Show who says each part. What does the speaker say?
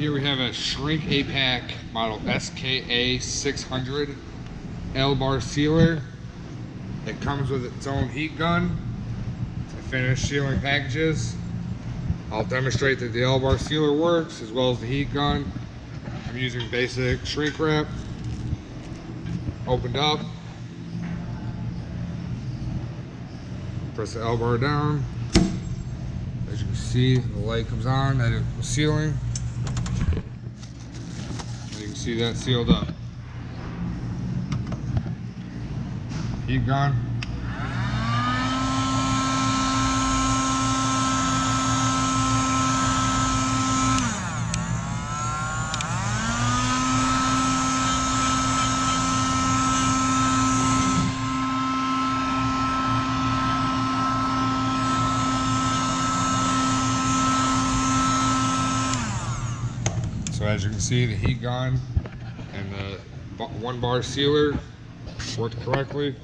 Speaker 1: Here we have a shrink 8-pack model SKA600 L-bar sealer. It comes with its own heat gun to finish sealing packages. I'll demonstrate that the L-bar sealer works as well as the heat gun. I'm using basic shrink wrap. Opened up. Press the L-bar down. As you can see, the light comes on that it was sealing. And you can see that sealed up. Heat gun. So as you can see, the heat gun and the 1-bar sealer worked correctly.